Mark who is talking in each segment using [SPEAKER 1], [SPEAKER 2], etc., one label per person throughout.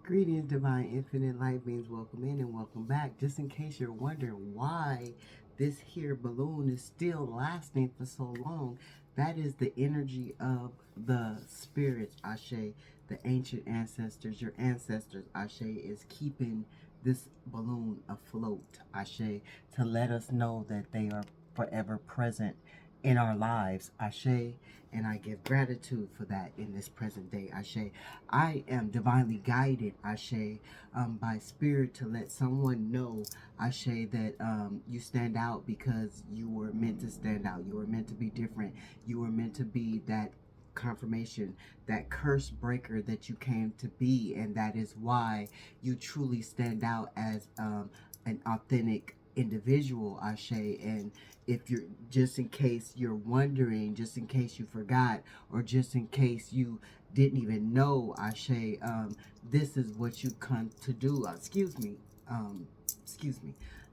[SPEAKER 1] Greetings, divine infinite light beings. Welcome in and welcome back. Just in case you're wondering why this here balloon is still lasting for so long, that is the energy of the spirits, Ashe, the ancient ancestors, your ancestors, Ashe, is keeping this balloon afloat, Ashe, to let us know that they are forever present in our lives, Ashe, and I give gratitude for that in this present day, Ashe. I am divinely guided, Ashe, by spirit to let someone know, Ashe, that you stand out because you were meant to stand out. You were meant to be different. You were meant to be that confirmation, that curse breaker that you came to be, and that is why you truly stand out as an authentic individual, Ashe. And if you're, just in case you're wondering, just in case you forgot, or just in case you didn't even know, Ashe, this is what you come to do. Excuse me,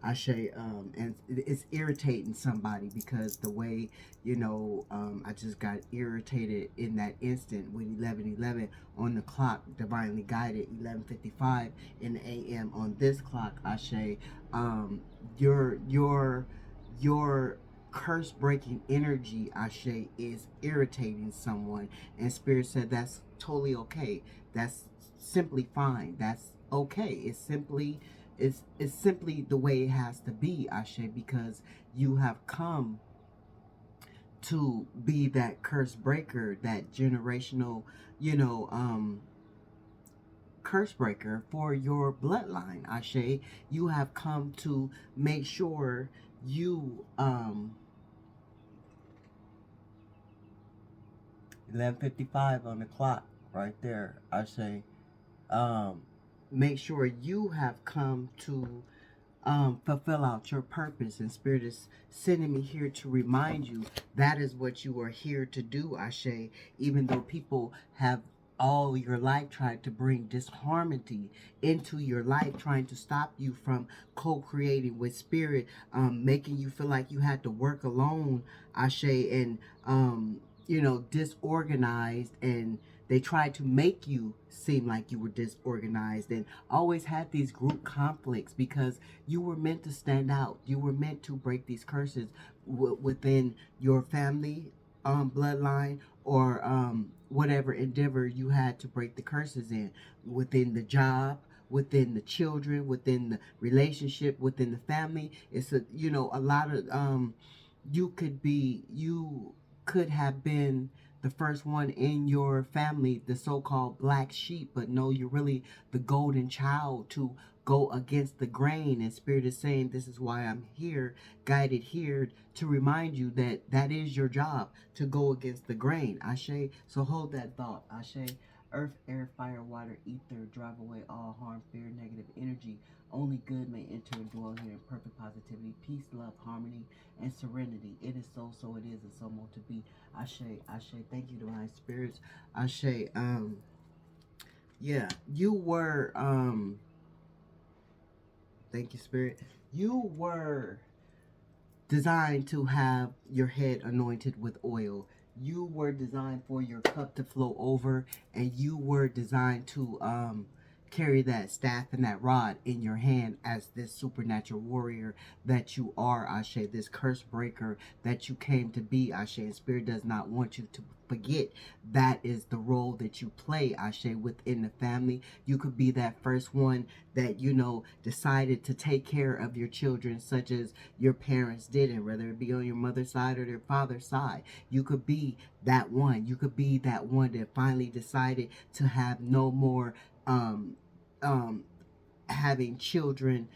[SPEAKER 1] Ashe, and it's irritating somebody because the way, I just got irritated in that instant with 11:11 on the clock, divinely guided 11:55 in the AM on this clock, Ashe. Um, your curse breaking energy, Ashe, is irritating someone, and Spirit said that's totally okay. That's simply fine. That's okay. It's simply the way it has to be, Ashe, because you have come to be that curse breaker, that generational, you know, curse breaker for your bloodline, Ashe. You have come to make sure you 11:55 on the clock right there, Ashe. Um make sure you have come to fulfill out your purpose, and Spirit is sending me here to remind you that is what you are here to do, Ashe. Even though people have all your life tried to bring disharmony into your life, trying to stop you from co-creating with Spirit, making you feel like you had to work alone, Ashe, and disorganized, and they tried to make you seem like you were disorganized and always had these group conflicts because you were meant to stand out. You were meant to break these curses within your family bloodline, or whatever endeavor you had to break the curses in, within the job, within the children, within the relationship, within the family. It's a lot of you could have been the first one in your family, the so-called black sheep, but no, you're really the golden child to go against the grain. And Spirit is saying, this is why I'm here, guided here, to remind you that that is your job, to go against the grain, Ashe. So hold that thought, Ashe. Earth, air, fire, water, ether, drive away all harm, fear, negative energy. Only good may enter and dwell here in perfect positivity, peace, love, harmony, and serenity. It is so, so it is, and so more to be. Ashe, Ashe. Thank you, divine spirits. Ashe. Yeah, you were. Thank you, Spirit. You were designed to have your head anointed with oil. You were designed for your cup to flow over, and you were designed to carry that staff and that rod in your hand as this supernatural warrior that you are, Ashe, this curse breaker that you came to be, Ashe. And Spirit does not want you to forget that is the role that you play, Ashe, within the family. You could be that first one that, decided to take care of your children, such as your parents didn't, whether it be on your mother's side or their father's side. You could be that one. You could be that one that finally decided to have no more um, having children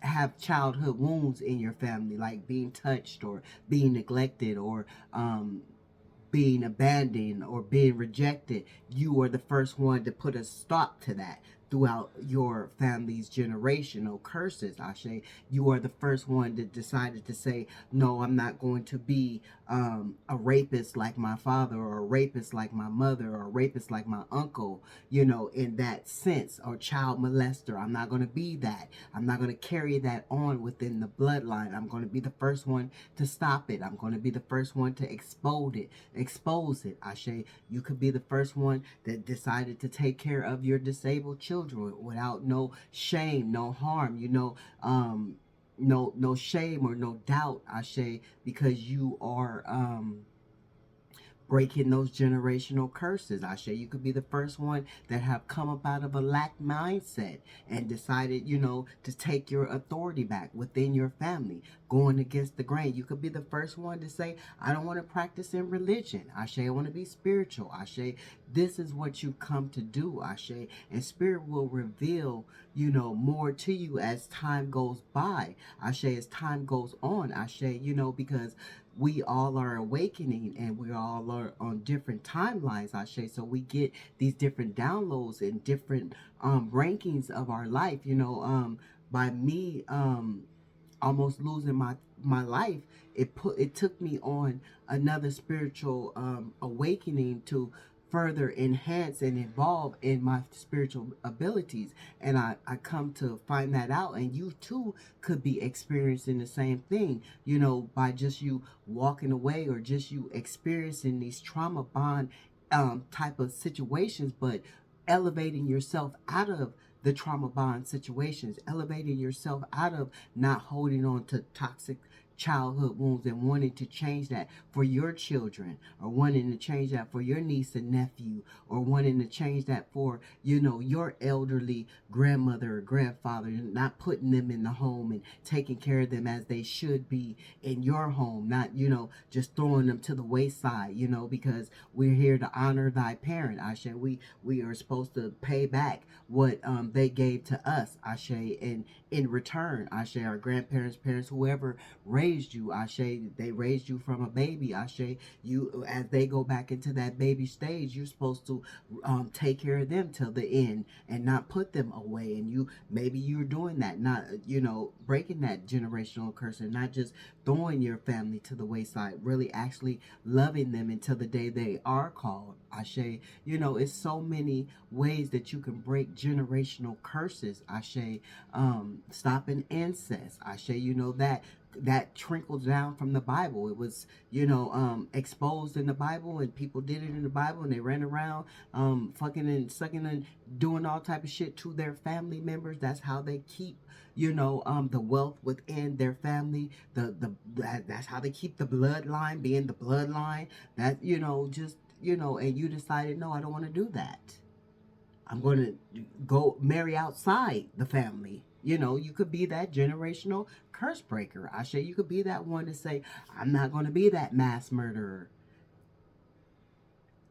[SPEAKER 1] have childhood wounds in your family, like being touched or being neglected, or being abandoned or being rejected. You are the first one to put a stop to that throughout your family's generational curses. Ashe, you are the first one that decided to say, no, I'm not going to be a rapist like my father, or a rapist like my mother, or a rapist like my uncle, you know, in that sense, or child molester. I'm not going to be that. I'm not going to carry that on within the bloodline. I'm going to be the first one to stop it. I'm going to be the first one to expose it. Ashe, you could be the first one that decided to take care of your disabled children without no shame, no harm, you know, no shame or no doubt, Ashe, because you are breaking those generational curses. Ashe, you could be the first one that have come up out of a lack mindset and decided, you know, to take your authority back within your family, going against the grain. You could be the first one to say, I don't want to practice in religion. Ashe, I want to be spiritual. Ashe, this is what you come to do. Ashe, and spirit will reveal, you know, more to you as time goes by. Ashe, as time goes on. Ashe, you know, because we all are awakening and we all are on different timelines, Ashe. So we get these different downloads and different rankings of our life. You know, by me almost losing my life, it took me on another spiritual awakening to further enhance and evolve in my spiritual abilities. And I come to find that out, and you too could be experiencing the same thing, you know, by just you walking away or just you experiencing these trauma bond type of situations, but elevating yourself out of the trauma bond situations, elevating yourself out of not holding on to toxic childhood wounds and wanting to change that for your children, or wanting to change that for your niece and nephew, or wanting to change that for, you know, your elderly grandmother or grandfather, not putting them in the home and taking care of them as they should be in your home, not, you know, just throwing them to the wayside, you know, because we're here to honor thy parent. Ashe, we are supposed to pay back what they gave to us, Ashe, and in return, Ashe, our grandparents, parents, whoever raised you, Ashe, they raised you from a baby, Ashe, you, as they go back into that baby stage, you're supposed to take care of them till the end and not put them away. And you, maybe you're doing that, not, you know, breaking that generational curse, and not just throwing your family to the wayside, really actually loving them until the day they are called, Ashe. You know, it's so many ways that you can break generational curses, Ashe. Stopping incest, Ashe, you know, that trickles down from the Bible. It was, you know, exposed in the Bible, and people did it in the Bible, and they ran around fucking and sucking and doing all type of shit to their family members. That's how they keep, you know, the wealth within their family. That's how they keep the bloodline being the bloodline. That, you know, just, you know, and you decided, no, I don't want to do that. I'm going to go marry outside the family. You know, you could be that generational curse breaker. Ashe, you could be that one to say, I'm not going to be that mass murderer.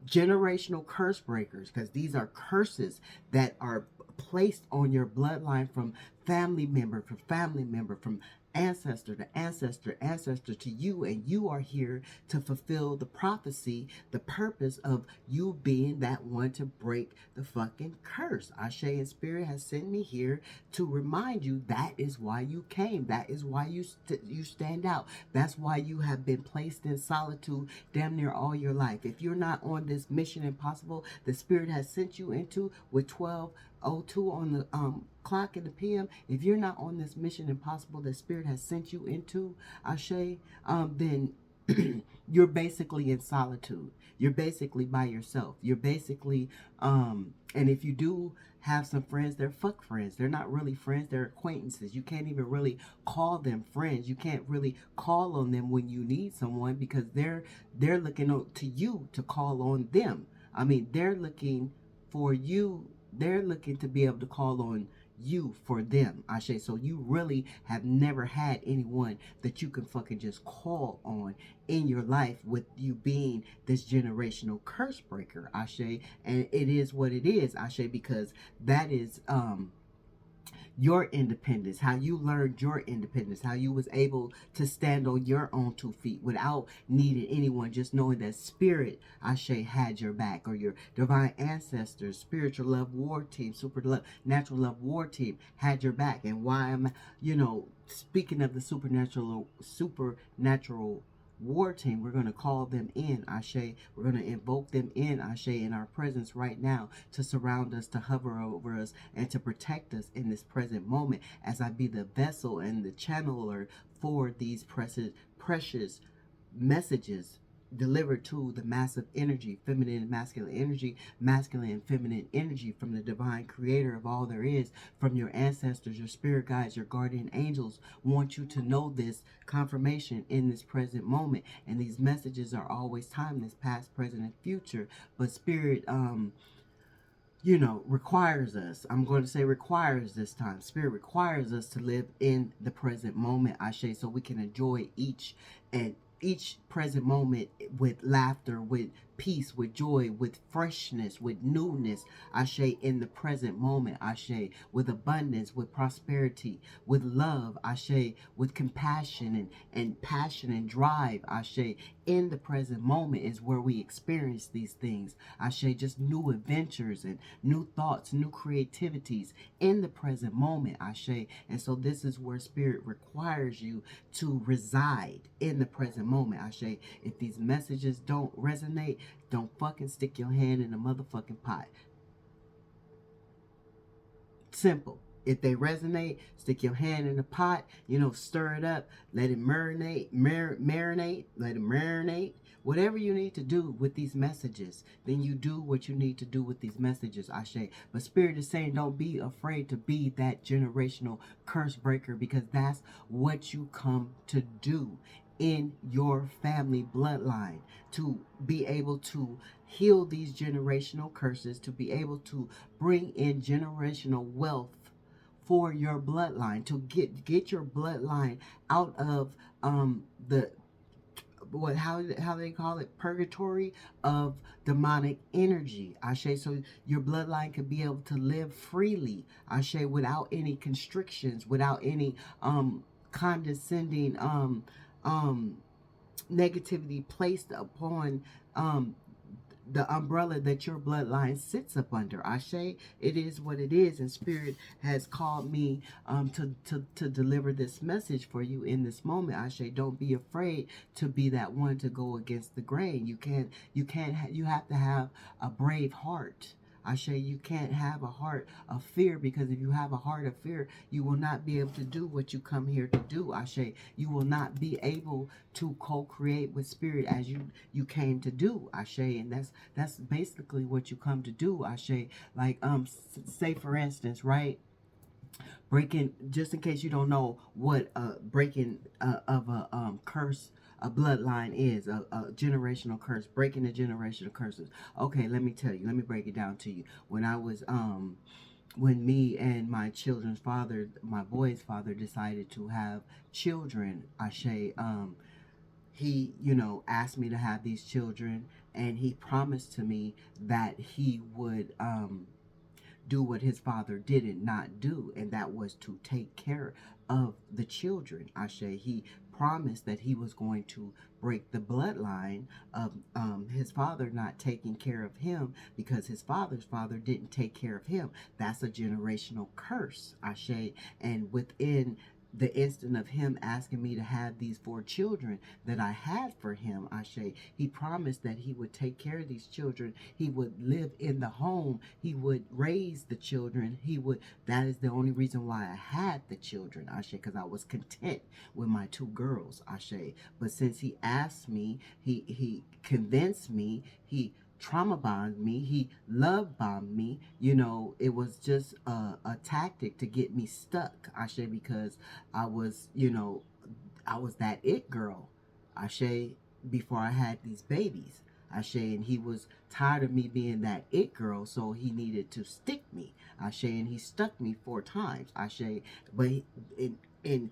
[SPEAKER 1] Generational curse breakers, because these are curses that are placed on your bloodline from family member to family member, from ancestor to ancestor, ancestor to you, and you are here to fulfill the prophecy, the purpose of you being that one to break the fucking curse. Ashe, and Spirit has sent me here to remind you that is why you came. That is why you stand out. That's why you have been placed in solitude damn near all your life. If you're not on this mission impossible the Spirit has sent you into with 12:02 on the clock in the PM, if you're not on this mission impossible that Spirit has sent you into, Ashe, then you're basically in solitude. You're basically by yourself. You're basically, and if you do have some friends, they're fuck friends. They're not really friends. They're acquaintances. You can't even really call them friends. You can't really call on them when you need someone, because they're looking to you to call on them. I mean, they're looking for you. They're looking to be able to call on you for them, Ashe. So you really have never had anyone that you can fucking just call on in your life, with you being this generational curse breaker, Ashe. And it is what it is, Ashe, because that is your independence, how you learned your independence, how you was able to stand on your own 2 feet without needing anyone, just knowing that spirit, Ashe, had your back, or your divine ancestors, spiritual love war team, super love, natural love war team had your back. And why am I, speaking of the supernatural war team, we're going to call them in, Ashe. We're going to invoke them in, Ashe, in our presence right now, to surround us, to hover over us, and to protect us in this present moment, as I be the vessel and the channeler for these precious messages delivered to the massive energy, feminine and masculine and feminine energy from the divine creator of all there is, from your ancestors, your spirit guides, your guardian angels. Want you to know this confirmation in this present moment. And these messages are always timeless, past, present, and future. But spirit, requires us. I'm going to say requires this time. Spirit requires us to live in the present moment, Ashe, so we can enjoy each present moment with laughter, with peace, with joy, with freshness, with newness, Ashe, in the present moment, Ashe, with abundance, with prosperity, with love, Ashe, with compassion and passion and drive, Ashe. In the present moment is where we experience these things, Ashe, just new adventures and new thoughts, new creativities in the present moment, Ashe. And so this is where spirit requires you to reside in the present moment, Ashe. If these messages don't resonate, don't fucking stick your hand in the motherfucking pot. Simple. If they resonate, stick your hand in the pot, stir it up, let it marinate, let it marinate. Whatever you need to do with these messages, then you do what you need to do with these messages, Ashe. But Spirit is saying, don't be afraid to be that generational curse breaker, because that's what you come to do in your family bloodline, to be able to heal these generational curses, to be able to bring in generational wealth for your bloodline, to get your bloodline out of the how they call it, purgatory of demonic energy, Ashe, so your bloodline could be able to live freely, Ashe, without any constrictions, without any condescending negativity placed upon the umbrella that your bloodline sits up under. Ashe, it is what it is, and Spirit has called me to deliver this message for you in this moment. Ashe, don't be afraid to be that one to go against the grain. You have to have a brave heart. Ashe, you can't have a heart of fear, because if you have a heart of fear, you will not be able to do what you come here to do. Ashe, you will not be able to co-create with Spirit as you came to do. Ashe, and that's basically what you come to do. Ashe, like say for instance, right? Breaking, just in case you don't know what breaking of a curse, a bloodline is, a generational curse, breaking the generational curses. Okay, let me tell you, let me break it down to you. When I was when me and my children's father, my boy's father, decided to have children, Ashe, he, asked me to have these children, and he promised to me that he would do what his father didn't not do, and that was to take care of the children. Ashe, he promised that he was going to break the bloodline of his father not taking care of him, because his father's father didn't take care of him. That's a generational curse, Ashe. And within the instant of him asking me to have these 4 children that I had for him, Ashe, he promised that he would take care of these children. He would live in the home. He would raise the children. That is the only reason why I had the children, Ashe, because I was content with my 2 girls, Ashe. But since he asked me, he convinced me, he trauma bond me, he love bombed me, it was just a tactic to get me stuck, Ashe, because I was, I was that it girl, Ashe, before I had these babies, Ashe, and he was tired of me being that it girl, so he needed to stick me, Ashe, and he stuck me 4 times, Ashe, but in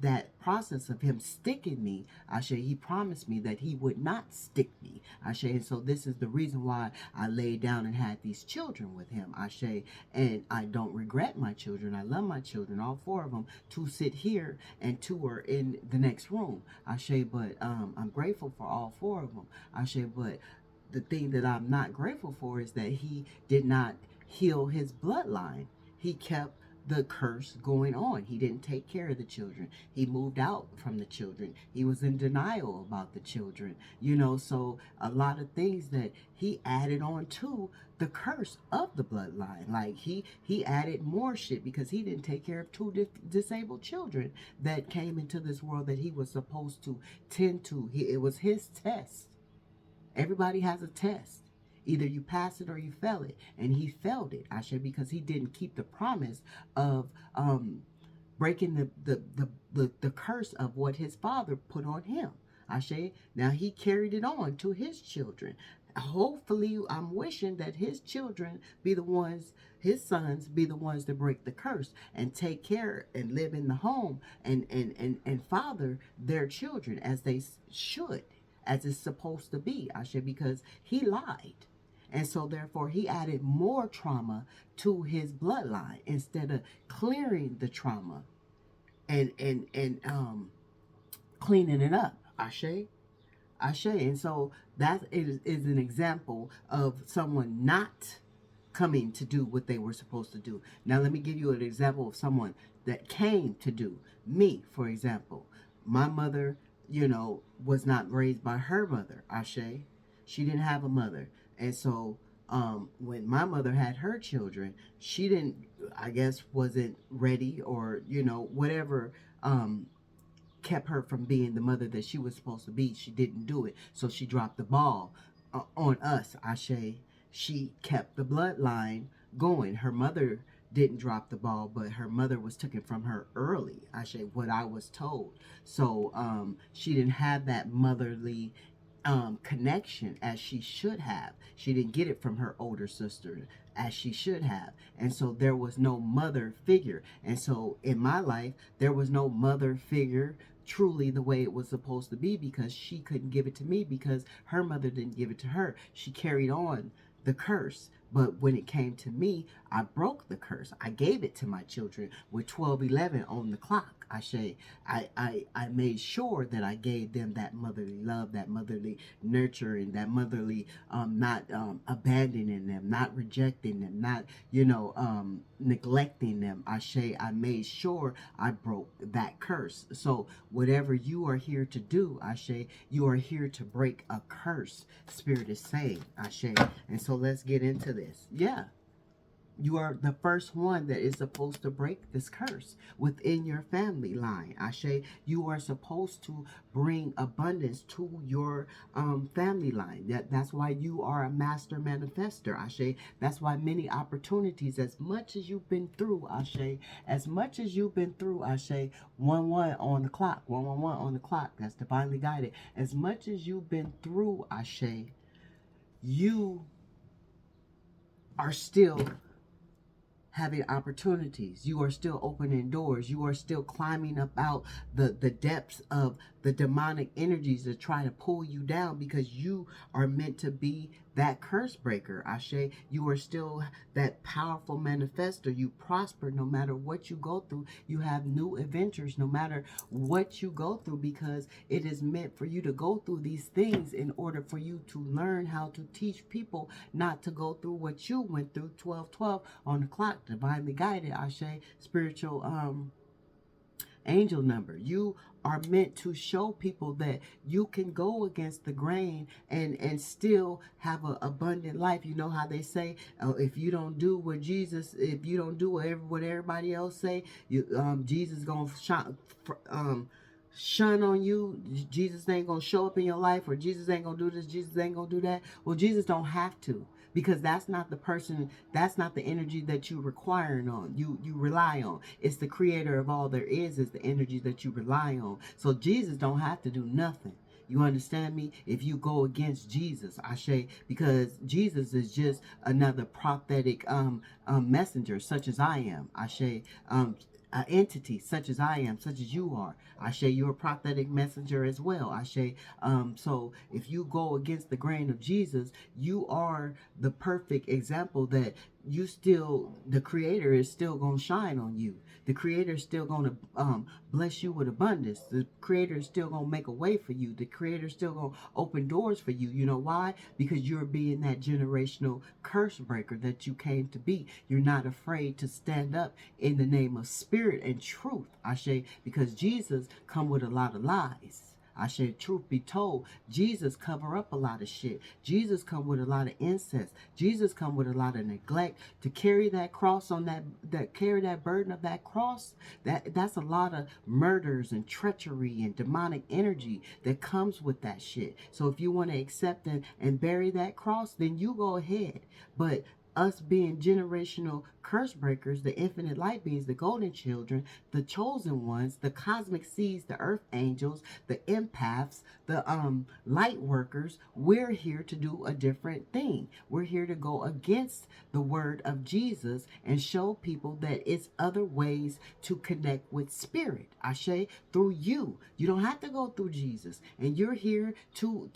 [SPEAKER 1] that process of him sticking me, Ashe, he promised me that he would not stick me, Ashe. And so this is the reason why I laid down and had these children with him, Ashe. And I don't regret my children. I love my children, all four of them. Two sit here and two are in the next room, Ashe. But I'm grateful for all four of them, Ashe. But the thing that I'm not grateful for is that he did not heal his bloodline. He kept the curse going on. He didn't take care of the children. He moved out from the children. He was in denial about the children. So a lot of things that he added on to the curse of the bloodline. Like he added more shit because he didn't take care of two disabled children that came into this world that he was supposed to tend to. It was his test. Everybody has a test. Either you pass it or you fail it. And he failed it, Ashe, because he didn't keep the promise of breaking the curse of what his father put on him. Ashe. Now he carried it on to his children. Hopefully, I'm wishing that his children be the ones, his sons be the ones to break the curse and take care and live in the home and father their children as they should, as it's supposed to be, Ashe, because he lied. And so therefore he added more trauma to his bloodline instead of clearing the trauma and cleaning it up. Ashe. Ashe. And so that is an example of someone not coming to do what they were supposed to do. Now let me give you an example of someone that came to do. Me, for example. My mother, was not raised by her mother, Ashe. She didn't have a mother. And so when my mother had her children, she didn't, I guess, wasn't ready or, whatever kept her from being the mother that she was supposed to be. She didn't do it. So she dropped the ball on us, Ashe. She kept the bloodline going. Her mother didn't drop the ball, but her mother was taken from her early, Ashe, what I was told. So she didn't have that motherly connection as she should have. She didn't get it from her older sister as she should have. And so there was no mother figure. And so in my life, there was no mother figure truly the way it was supposed to be, because she couldn't give it to me because her mother didn't give it to her. She carried on the curse. But when it came to me, I broke the curse. I gave it to my children with 12:11 on the clock. I made sure that I gave them that motherly love, that motherly nurturing, that motherly not abandoning them, not rejecting them, not neglecting them. I made sure I broke that curse. So whatever you are here to do, you are here to break a curse. Spirit is saying, and so let's get into this. Yeah. You are the first one that is supposed to break this curse within your family line. Ashe, you are supposed to bring abundance to your family line. That's why you are a master manifester. Ashe, that's why many opportunities, as much as you've been through, Ashe, as much as you've been through, Ashe, 1-1 on the clock, 1-1-1 on the clock. That's divinely guided. As much as you've been through, Ashe, you are still having opportunities. You are still opening doors. You are still climbing up out the depths of the demonic energies that try to pull you down, because you are meant to be that curse breaker. Ashe, you are still that powerful manifester. You prosper no matter what you go through. You have new adventures no matter what you go through, because it is meant for you to go through these things in order for you to learn how to teach people not to go through what you went through. 12-12 on the clock, divinely guided, Ashe, spiritual angel number. You are meant to show people that you can go against the grain and still have an abundant life. You know how they say, if you don't do what Jesus, if you don't do what everybody else say, Jesus gonna shun on you. Jesus ain't gonna show up in your life, or Jesus ain't gonna do this, Jesus ain't gonna do that. Well, Jesus don't have to, because that's not the person, that's not the energy that you requiring on, you rely on. It's the creator of all there is the energy that you rely on. So Jesus don't have to do nothing. You understand me? If you go against Jesus, Ashe, because Jesus is just another prophetic messenger, such as I am, Ashe. an entity such as I am, such as you are. Ashe, you're a prophetic messenger as well. Ashe, so if you go against the grain of Jesus, you are the perfect example that you still, the creator is still going to shine on you. The creator is still going to bless you with abundance. The creator is still going to make a way for you. The creator is still going to open doors for you. You know why? Because you're being that generational curse breaker that you came to be. You're not afraid to stand up in the name of spirit and truth. Ashe, because Jesus come with a lot of lies. I said, truth be told, Jesus cover up a lot of shit. Jesus come with a lot of incest. Jesus come with a lot of neglect. To carry that cross on that carry that burden of that cross, that's a lot of murders and treachery and demonic energy that comes with that shit. So if you want to accept and bury that cross, then you go ahead. But us being generational curse breakers, the infinite light beings, the golden children, the chosen ones, the cosmic seeds, the earth angels, the empaths, the light workers, we're here to do a different thing. We're here to go against the word of Jesus and show people that it's other ways to connect with spirit. Ashe, through you. You don't have to go through Jesus. And you're here to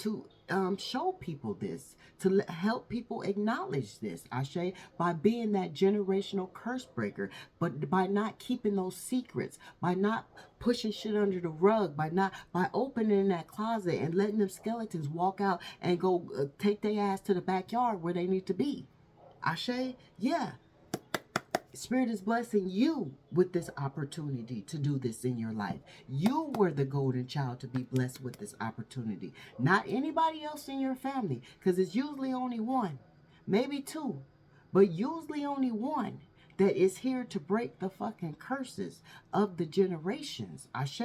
[SPEAKER 1] show people this, to help people acknowledge this, Ashe, by being that generational curse breaker, but by not keeping those secrets, by not pushing shit under the rug, by opening that closet and letting them skeletons walk out and go take their ass to the backyard where they need to be. Ashe, yeah. Spirit is blessing you with this opportunity to do this in your life. You were the golden child to be blessed with this opportunity, not anybody else in your family, because it's usually only one, maybe two, but usually only one that is here to break the fucking curses of the generations. Ashe?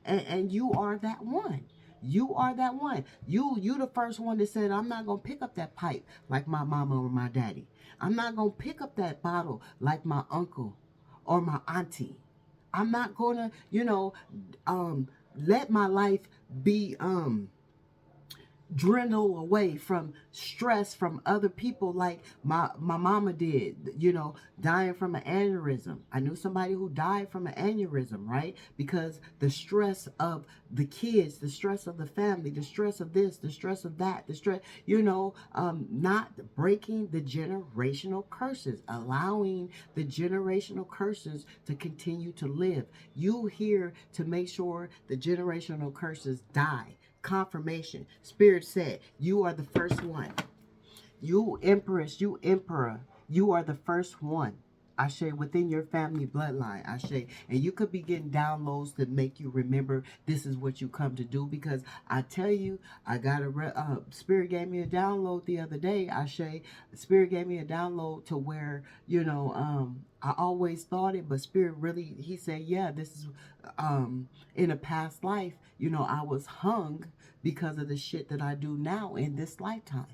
[SPEAKER 1] And you are that one. You are that one. You the first one that said, I'm not gonna pick up that pipe like my mama or my daddy. I'm not gonna pick up that bottle like my uncle or my auntie. I'm not gonna, let my life be dwindle away from stress from other people like my mama did, dying from an aneurysm. I knew somebody who died from an aneurysm, right? Because the stress of the kids, the stress of the family, the stress of this, the stress of that, the stress, not breaking the generational curses, allowing the generational curses to continue to live. You here to make sure the generational curses die. Confirmation. Spirit said, you are the first one. You empress, you emperor, you are the first one. Ashe, within your family bloodline. Ashe. And you could be getting downloads that make you remember this is what you come to do. Because I tell you, I got Spirit gave me a download the other day. Ashe. Spirit gave me a download to where, I always thought it, but Spirit really, he said, yeah, this is, in a past life, I was hung because of the shit that I do now in this lifetime.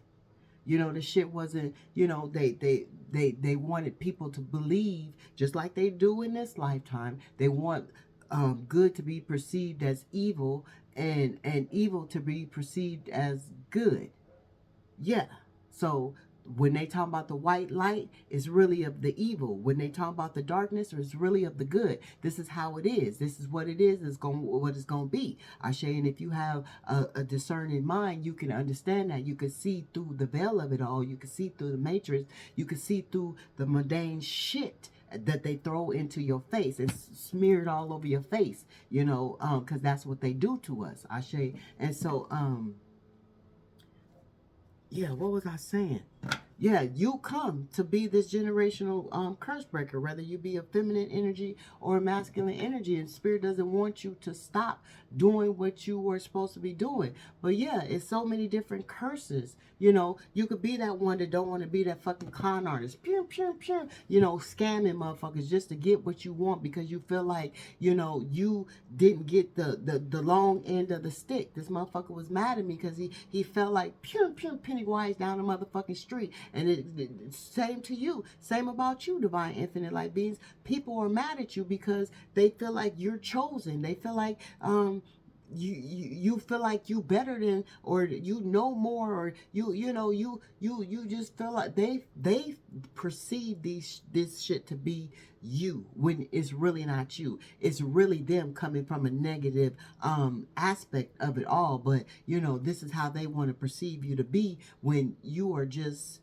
[SPEAKER 1] The shit wasn't, they wanted people to believe just like they do in this lifetime. They want good to be perceived as evil and evil to be perceived as good. Yeah. So when they talk about the white light, it's really of the evil. When they talk about the darkness, it's really of the good. This is how it is. This is what it is. It's what it's going to be. Ashe, and if you have a discerning mind, you can understand that. You can see through the veil of it all. You can see through the matrix. You can see through the mundane shit that they throw into your face and smear it all over your face, because that's what they do to us. Ashe. And so, yeah, what was I saying? Yeah, you come to be this generational curse breaker, whether you be a feminine energy or a masculine energy, and Spirit doesn't want you to stop doing what you were supposed to be doing. But yeah, it's so many different curses. You could be that one that don't want to be that fucking con artist, scamming motherfuckers just to get what you want because you feel like, you didn't get the long end of the stick. This motherfucker was mad at me because he felt like Pennywise down the motherfucking street. And same to you, same about you, divine infinite light beings. People are mad at you because they feel like you're chosen. They feel like you feel like you better than, or you know more, or you just feel like they perceive this shit to be you, when it's really not you. It's really them coming from a negative aspect of it all. But this is how they want to perceive you to be, when you are just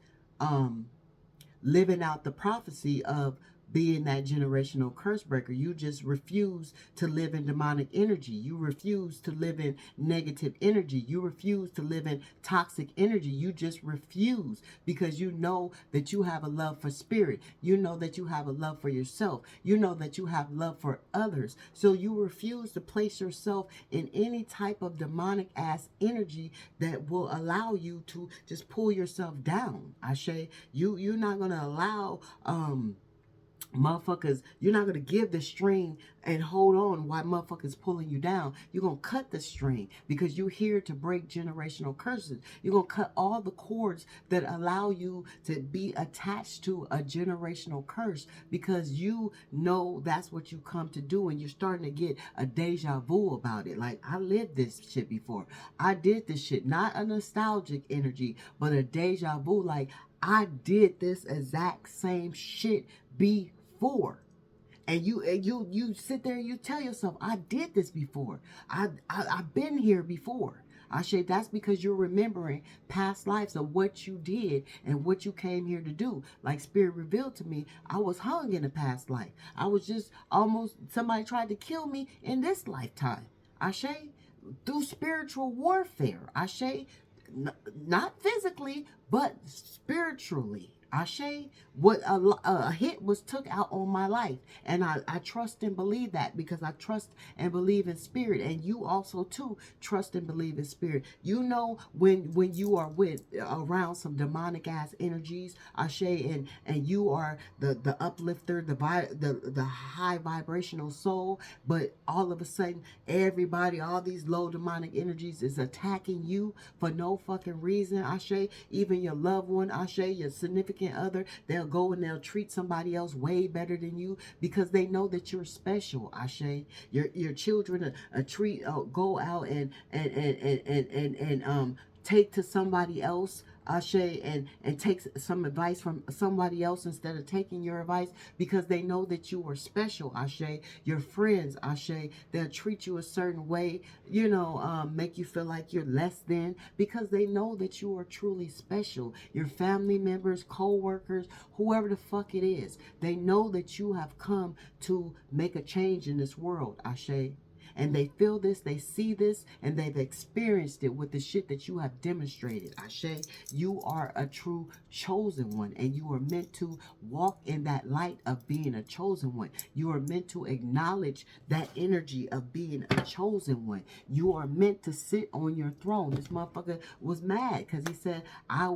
[SPEAKER 1] living out the prophecy of being that generational curse breaker. You just refuse to live in demonic energy. You refuse to live in negative energy. You refuse to live in toxic energy. You just refuse, because you know that you have a love for spirit. You know that you have a love for yourself. You know that you have love for others. So you refuse to place yourself in any type of demonic ass energy that will allow you to just pull yourself down. Ashe, you're not gonna allow motherfuckers, you're not going to give the string and hold on while motherfuckers pulling you down. You're going to cut the string, because you're here to break generational curses. You're going to cut all the cords that allow you to be attached to a generational curse, because you know that's what you come to do, and you're starting to get a deja vu about it. Like, I lived this shit before. I did this shit. Not a nostalgic energy, but a deja vu. Like, I did this exact same shit before. And you sit there and you tell yourself, I did this before. I've been here before. I say that's because you're remembering past lives of what you did and what you came here to do. Like Spirit revealed to me, I was hung in a past life. I was just almost, somebody tried to kill me in this lifetime. Ashe, through spiritual warfare. Ashe, not physically, but spiritually. Ashe, what a hit was took out on my life. And I trust and believe that, because I trust and believe in spirit. And you also too trust and believe in spirit. You know when you are with around some demonic ass energies, Ashe, and you are the uplifter, the high vibrational soul, but all of a sudden everybody, all these low demonic energies is attacking you for no fucking reason. Ashe, even your loved one, Ashe, your significant other, they'll go and they'll treat somebody else way better than you, because they know that you're special. Ashe, your children treat go out and take to somebody else, Ashe, and take some advice from somebody else instead of taking your advice, because they know that you are special. Ashe, your friends, Ashe, they'll treat you a certain way, make you feel like you're less than, because they know that you are truly special. Your family members, co-workers, whoever the fuck it is, they know that you have come to make a change in this world. Ashe, and they feel this, they see this, and they've experienced it with the shit that you have demonstrated. Ashe, you are a true chosen one, and you are meant to walk in that light of being a chosen one. You are meant to acknowledge that energy of being a chosen one. You are meant to sit on your throne. This motherfucker was mad because he said, I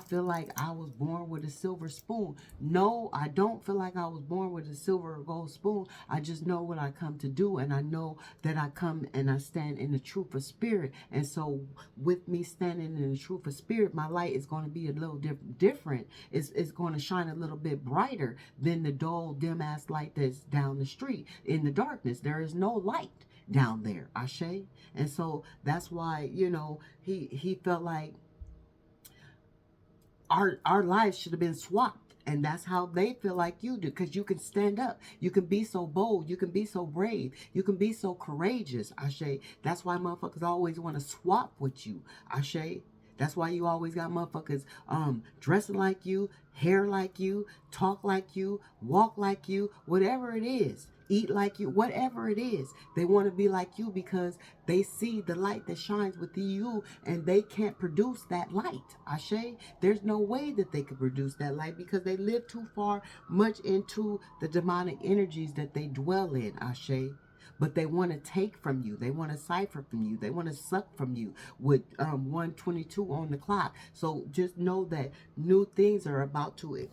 [SPEAKER 1] feel like I was born with a silver spoon. No, I don't feel like I was born with a silver or gold spoon. I just know what I come to do, and I know that I come and I stand in the truth of spirit. And so with me standing in the truth of spirit, my light is going to be a little different. It's going to shine a little bit brighter than the dull, dim ass light that's down the street. In the darkness, there is no light down there. Ashe. And so that's why, he felt like our lives should have been swapped. And that's how they feel like you do, because you can stand up. You can be so bold. You can be so brave. You can be so courageous, Ashe. That's why motherfuckers always want to swap with you, Ashe. That's why you always got motherfuckers dressing like you, hair like you, talk like you, walk like you, whatever it is. Eat like you, whatever it is. They want to be like you because they see the light that shines within you, and they can't produce that light. Ashe, there's no way that they could produce that light, because they live too far much into the demonic energies that they dwell in. Ashe. But they want to take from you. They want to cipher from you. They want to suck from you with 1:22 on the clock. So just know that new things are about to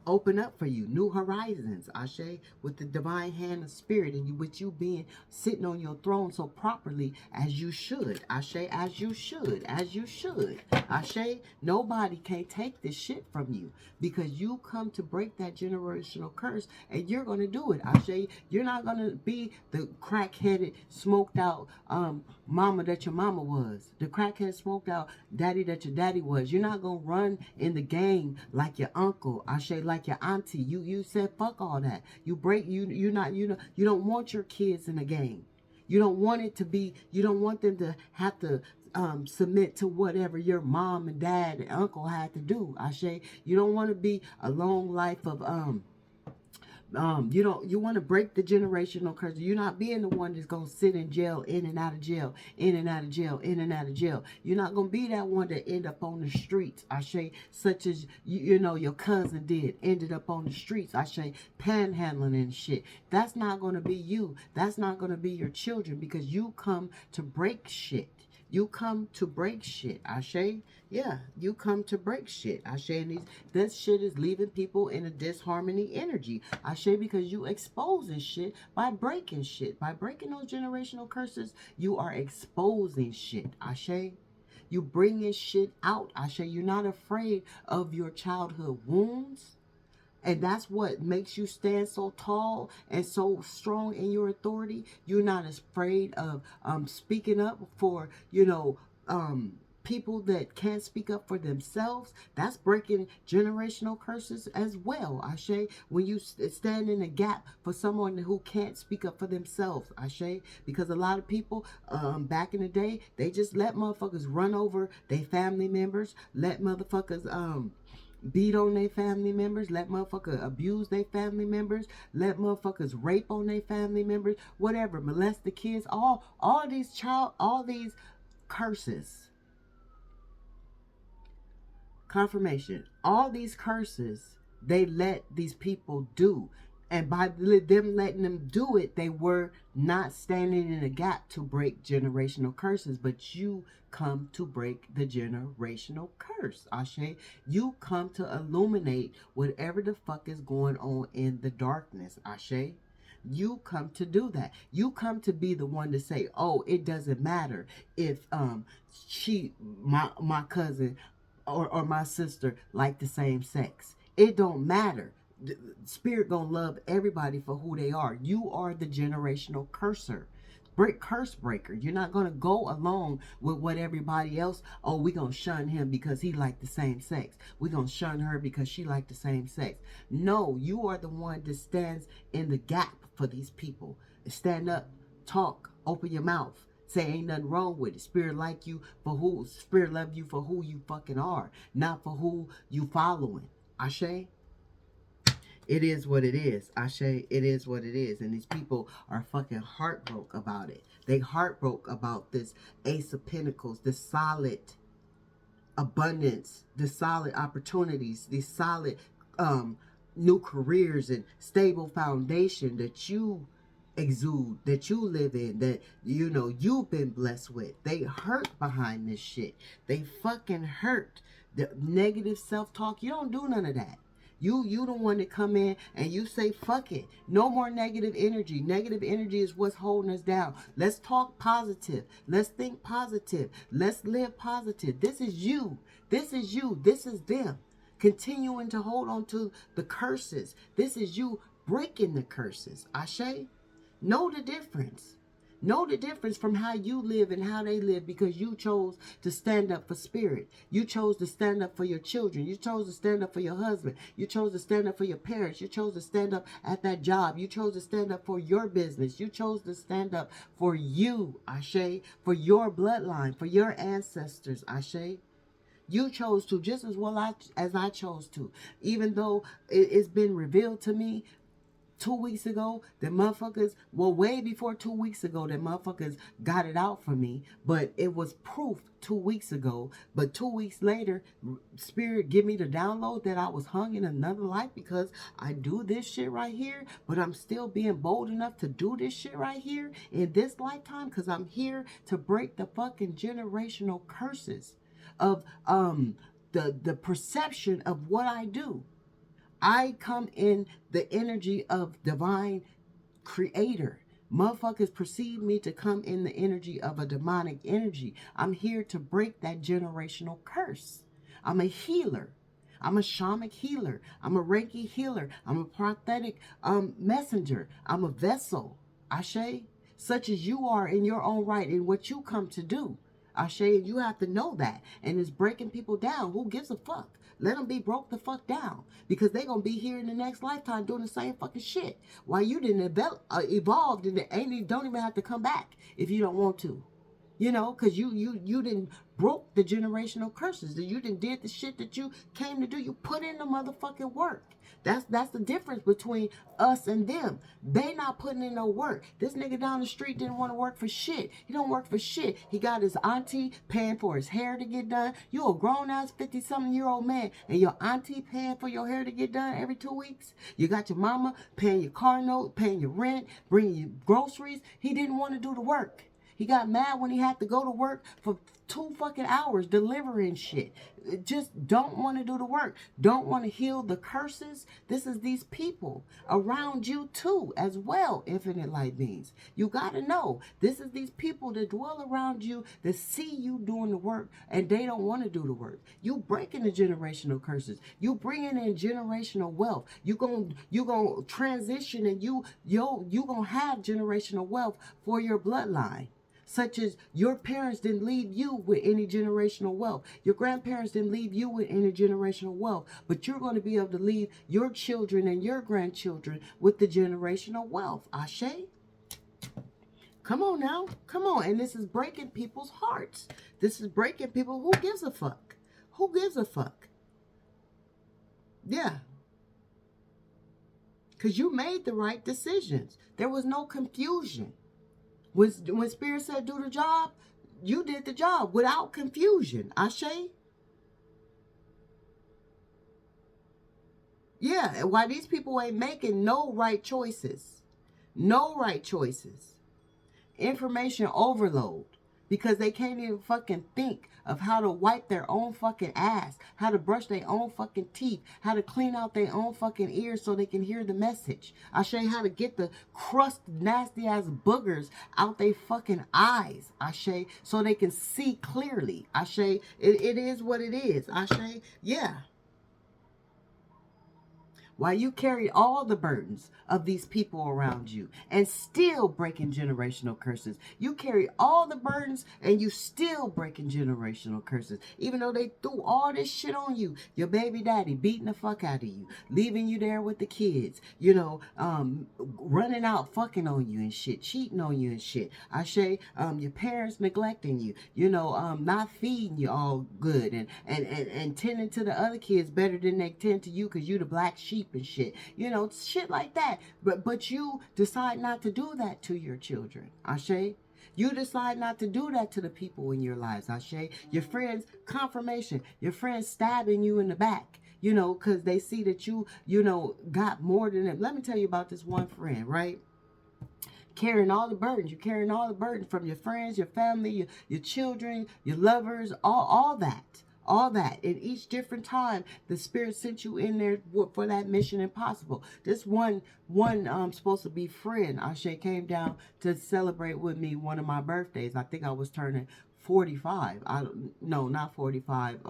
[SPEAKER 1] open up for you, new horizons, Ashe, with the divine hand of spirit, and you, with you being sitting on your throne so properly as you should, Ashe, as you should, as you should, Ashe. Nobody can take this shit from you because you come to break that generational curse, and you're gonna do it, Ashe. You're not gonna be the crack-headed, smoked out mama that your mama was, the crackhead smoked out daddy that your daddy was. You're not gonna run in the game like your uncle, Ashe, like your auntie. You said fuck all that. You break you're not, you know, you don't want your kids in the game. You don't want it to be, you don't want them to have to submit to whatever your mom and dad and uncle had to do, Ashe. You don't want to be a long life of you don't, you want to break the generational curse. You're not being the one that's gonna sit in jail, in and out of jail, in and out of jail, in and out of jail. You're not gonna be that one that end up on the streets, Ashe, such as you know your cousin did, ended up on the streets, Ashe, panhandling and shit. That's not gonna be you. That's not gonna be your children, because you come to break shit. You come to break shit, Ashe. Yeah, you come to break shit, Ashe. And this shit is leaving people in a disharmony energy, Ashe, because you exposing shit by breaking shit. By breaking those generational curses, you are exposing shit, Ashe. You bringing shit out, Ashe. You're not afraid of your childhood wounds. And that's what makes you stand so tall and so strong in your authority. You're not afraid of speaking up for, you know, people that can't speak up for themselves. That's breaking generational curses as well, Ashe. When you stand in a gap for someone who can't speak up for themselves, Ashe. Because a lot of people back in the day, they just let motherfuckers run over their family members, let motherfuckers beat on their family members, let motherfuckers abuse their family members, let motherfuckers rape on their family members, whatever, molest the kids, all these curses, confirmation, all these curses they let these people do. And by them letting them do it, they were not standing in a gap to break generational curses, but you come to break the generational curse, Ashe. You come to illuminate whatever the fuck is going on in the darkness, Ashe. You come to do that. You come to be the one to say, oh, it doesn't matter if my cousin or my sister like the same sex. It don't matter. The spirit gonna love everybody for who they are. You are the generational curser. Curse breaker. You're not gonna go along with what everybody else. Oh, we gonna shun him because he like the same sex. We gonna shun her because she like the same sex. No, you are the one that stands in the gap for these people. Stand up, talk, open your mouth. Say ain't nothing wrong with it. Spirit like you for who, spirit love you for who you fucking are, not for who you following. Ashe? It is what it is. Ashe, it is what it is. And these people are fucking heartbroken about it. They heartbroken about this Ace of Pentacles, this solid abundance, the solid opportunities, the solid new careers and stable foundation that you exude, that you live in, that you know you've been blessed with. They hurt behind this shit. They fucking hurt. The negative self-talk, you don't do none of that. You the one that come in and you say fuck it. No more negative energy. Negative energy is what's holding us down. Let's talk positive. Let's think positive. Let's live positive. This is you. This is you. This is them. Continuing to hold on to the curses. This is you breaking the curses. Ashe? Know the difference. Know the difference from how you live and how they live, because you chose to stand up for spirit. You chose to stand up for your children. You chose to stand up for your husband. You chose to stand up for your parents. You chose to stand up at that job. You chose to stand up for your business. You chose to stand up for you, Ashe, for your bloodline, for your ancestors, Ashe. You chose to just as well as I chose to. Even though it's been revealed to me 2 weeks ago that motherfuckers, well, way before 2 weeks ago that motherfuckers got it out for me, but it was proof 2 weeks ago. But 2 weeks later, spirit give me the download that I was hung in another life because I do this shit right here, but I'm still being bold enough to do this shit right here in this lifetime because I'm here to break the fucking generational curses of the perception of what I do. I come in the energy of divine creator. Motherfuckers perceive me to come in the energy of a demonic energy. I'm here to break that generational curse. I'm a healer. I'm a shamanic healer. I'm a Reiki healer. I'm a prophetic messenger. I'm a vessel. Ashe, such as you are in your own right in what you come to do. Ashe, you have to know that. And it's breaking people down. Who gives a fuck? Let them be broke the fuck down. Because they going to be here in the next lifetime doing the same fucking shit. While you didn't evolve and don't even have to come back if you don't want to. You know, because you didn't broke the generational curses. You didn't did the shit that you came to do. You put in the motherfucking work. That's the difference between us and them. They not putting in no work. This nigga down the street didn't want to work for shit. He don't work for shit. He got his auntie paying for his hair to get done. You a grown ass 50-something-year-old man and your auntie paying for your hair to get done every 2 weeks. You got your mama paying your car note, paying your rent, bringing you groceries. He didn't want to do the work. He got mad when he had to go to work for 2 fucking hours delivering shit. Just don't want to do the work. Don't want to heal the curses. This is these people around you too as well, infinite light beings. You got to know this is these people that dwell around you that see you doing the work and they don't want to do the work. You breaking the generational curses. You bringing in generational wealth. You going to transition and you going to have generational wealth for your bloodline. Such as your parents didn't leave you with any generational wealth. Your grandparents didn't leave you with any generational wealth. But you're going to be able to leave your children and your grandchildren with the generational wealth. Ashe? Come on now. Come on. And this is breaking people's hearts. This is breaking people. Who gives a fuck? Who gives a fuck? Yeah. Because you made the right decisions. There was no confusion. When Spirit said do the job, you did the job without confusion. Ashe? Yeah, why these people ain't making no right choices. No right choices. Information overload. Because they can't even fucking think of how to wipe their own fucking ass, how to brush their own fucking teeth, how to clean out their own fucking ears so they can hear the message. I'll show you how to get the crust, nasty ass boogers out their fucking eyes. I say so they can see clearly. I say it is what it is. I say, yeah. While you carry all the burdens of these people around you and still breaking generational curses. You carry all the burdens and you still breaking generational curses. Even though they threw all this shit on you. Your baby daddy beating the fuck out of you. Leaving you there with the kids. You know, running out fucking on you and shit. Cheating on you and shit. I say, your parents neglecting you. You know, not feeding you all good. And tending to the other kids better than they tend to you because you the black sheep and shit, you know, shit like that. But you decide not to do that to your children. Ashe? You decide not to do that to the people in your lives. Ashe? Your friends, confirmation. Your friends stabbing you in the back. You know, because they see that you know, got more than them. Let me tell you about this one friend, right? Carrying all the burdens. You're carrying all the burdens from your friends, your family, your children, your lovers, all that. All that. In each different time, the Spirit sent you in there for that mission impossible. This one supposed to be friend, Ashe, came down to celebrate with me one of my birthdays. I think I was turning 45. No, not 45.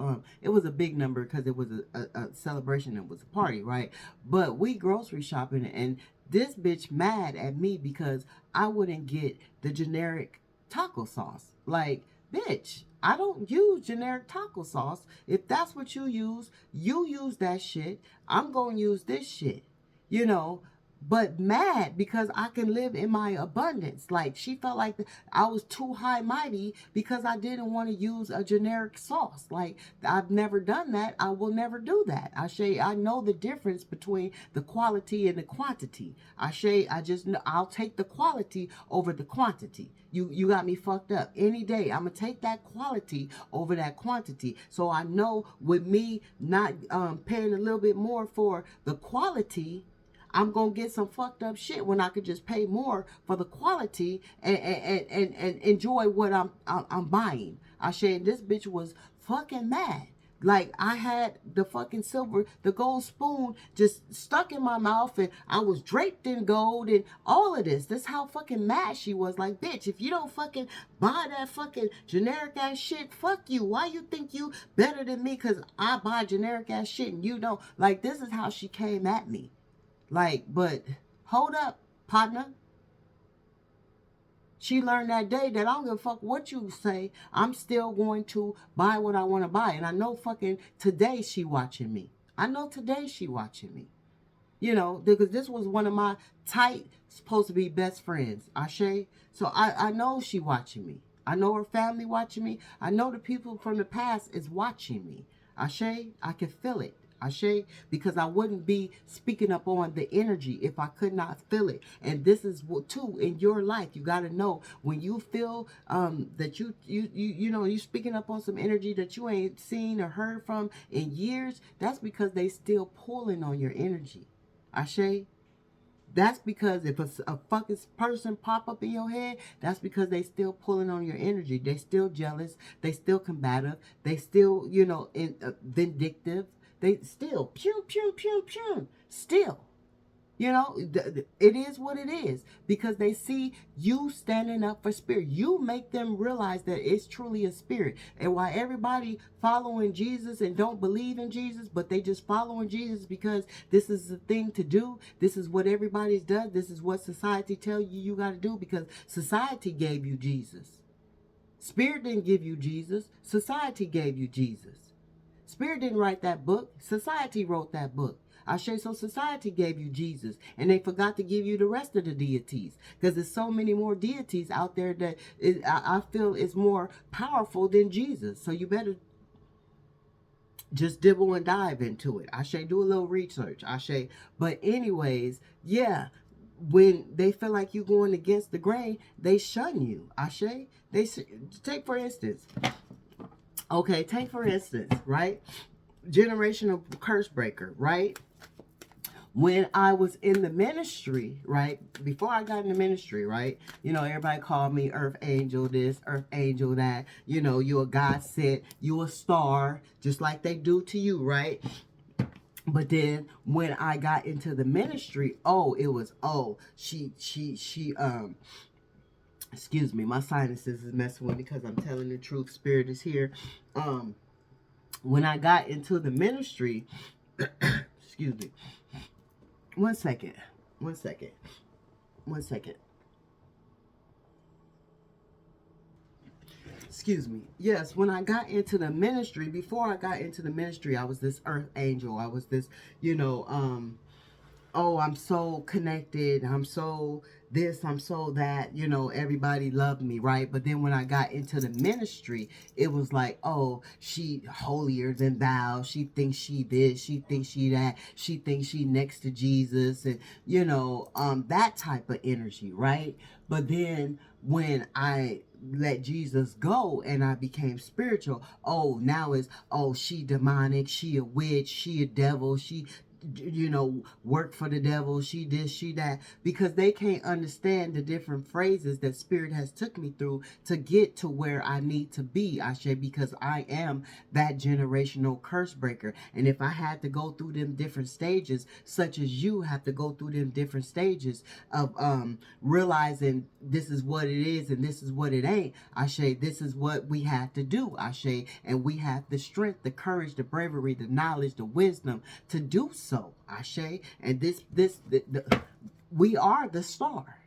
[SPEAKER 1] It was a big number because it was a celebration. It was a party, right? But we grocery shopping and this bitch mad at me because I wouldn't get the generic taco sauce. Like, bitch, I don't use generic taco sauce. If that's what you use that shit. I'm going to use this shit. You know, but mad because I can live in my abundance. Like, she felt like I was too high mighty because I didn't want to use a generic sauce. Like, I've never done that. I will never do that. I know the difference between the quality and the quantity. I'll take the quality over the quantity. You got me fucked up. Any day, I'm going to take that quality over that quantity. So I know with me not paying a little bit more for the quality, I'm going to get some fucked up shit when I could just pay more for the quality and enjoy what I'm buying. I said this bitch was fucking mad. Like, I had the fucking the gold spoon just stuck in my mouth, and I was draped in gold and all of this. That's how fucking mad she was. Like, bitch, if you don't fucking buy that fucking generic ass shit, fuck you. Why you think you better than me because I buy generic ass shit and you don't? Like, this is how she came at me. Like, but hold up, partner. She learned that day that I don't give a fuck what you say. I'm still going to buy what I want to buy. And I know fucking today she watching me. I know today she watching me. You know, because this was one of my tight, supposed to be best friends, Ashe. So I know she watching me. I know her family watching me. I know the people from the past is watching me. Ashe, I can feel it. Ashe, because I wouldn't be speaking up on the energy if I could not feel it. And this is what too in your life. You got to know when you feel that you know you speaking up on some energy that you ain't seen or heard from in years. That's because they still pulling on your energy. Ashe, that's because if a fucking person pop up in your head, that's because they still pulling on your energy. They still jealous. They still combative. They still, you know, vindictive. They still, pew, pew, pew, pew, still. You know, it is what it is because they see you standing up for spirit. You make them realize that it's truly a spirit. And while everybody following Jesus and don't believe in Jesus, but they just following Jesus because this is the thing to do. This is what everybody's done. This is what society tell you got to do because society gave you Jesus. Spirit didn't give you Jesus. Society gave you Jesus. Spirit didn't write that book. Society wrote that book. Ashe, so society gave you Jesus, and they forgot to give you the rest of the deities, because there's so many more deities out there that I feel is more powerful than Jesus. So you better just dibble and dive into it. Ashe, do a little research. Ashe, but anyways, yeah. When they feel like you're going against the grain, they shun you. Ashe, they take for instance. Okay, take for instance, right? Generational curse breaker, right? When I was in the ministry, right? Before I got in the ministry, right? You know, everybody called me Earth Angel this, Earth Angel that. You know, you a God sent, you a star, just like they do to you, right? But then when I got into the ministry, it was, excuse me, my sinuses is messing with me because I'm telling the truth. Spirit is here. When I got into the ministry, excuse me. One second. Excuse me. Yes, when I got into the ministry, before I got into the ministry, I was this earth angel. I was this, you know, I'm so connected. I'm so this, I'm so that, you know, everybody loved me, right? But then when I got into the ministry, it was like, she holier than thou. She thinks she this, she thinks she that, she thinks she next to Jesus, and, you know, that type of energy, right? But then when I let Jesus go and I became spiritual, now it's, she demonic, she a witch, she a devil, she, you know, work for the devil, she this, she that, because they can't understand the different phrases that spirit has took me through to get to where I need to be, Ashe, because I am that generational curse breaker. And if I had to go through them different stages, such as you have to go through them different stages of realizing this is what it is and this is what it ain't, Ashe, this is what we have to do, Ashe, and we have the strength, the courage, the bravery, the knowledge, the wisdom to do so, Ashe. And we are the star.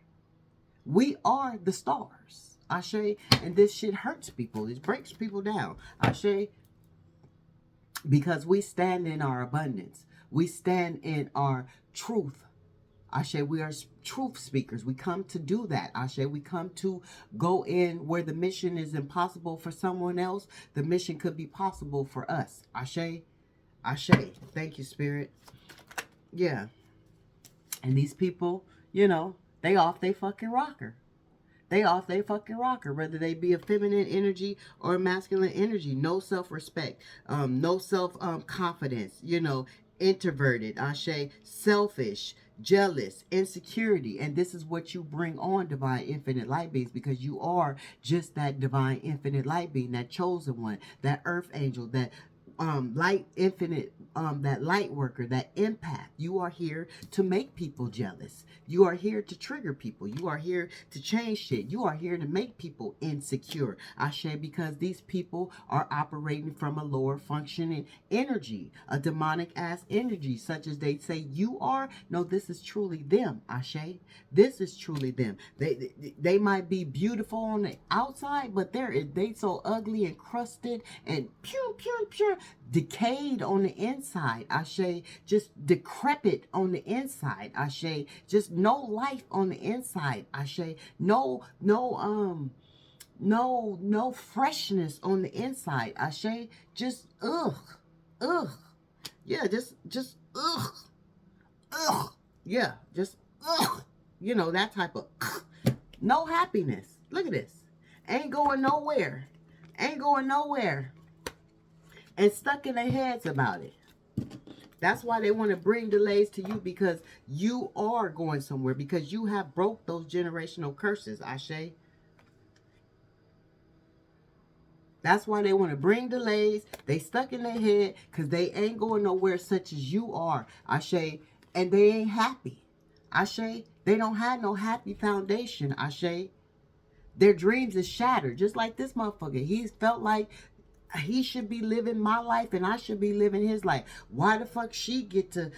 [SPEAKER 1] We are the stars, Ashe. And this shit hurts people. It breaks people down, Ashe, because we stand in our abundance. We stand in our truth. Ashe, we are truth speakers. We come to do that. Ashe, we come to go in where the mission is impossible for someone else. The mission could be possible for us. Ashe, Ashe. Thank you, Spirit. Yeah. And these people, you know, they off they fucking rocker. They off they fucking rocker, whether they be a feminine energy or masculine energy. No self-respect, no self-confidence, you know, introverted, Ashe, selfish, jealous, insecurity. And this is what you bring on divine infinite light beings, because you are just that divine infinite light being, that chosen one, that earth angel, that light infinite, that light worker, that empath. You are here to make people jealous. You are here to trigger people. You are here to change shit. You are here to make people insecure. Ashe, because these people are operating from a lower functioning energy, a demonic ass energy, such as they say you are. No, this is truly them. Ashe, this is truly them. They might be beautiful on the outside, but they so ugly and crusted and pure decayed on the inside. Ashe, just decrepit on the inside. Ashe, just no life on the inside. Ashe, no freshness on the inside. Ashe, just ugh, yeah, just ugh, yeah, just ugh, you know, that type of no happiness. Look at this, ain't going nowhere, and stuck in their heads about it. That's why they want to bring delays to you, because you are going somewhere, because you have broke those generational curses. Ashe. That's why they want to bring delays. They stuck in their head because they ain't going nowhere, such as you are. Ashe. And they ain't happy. Ashe. They don't have no happy foundation. Ashe. Their dreams is shattered. Just like this motherfucker. He's felt like he should be living my life and I should be living his life. Why the fuck she get to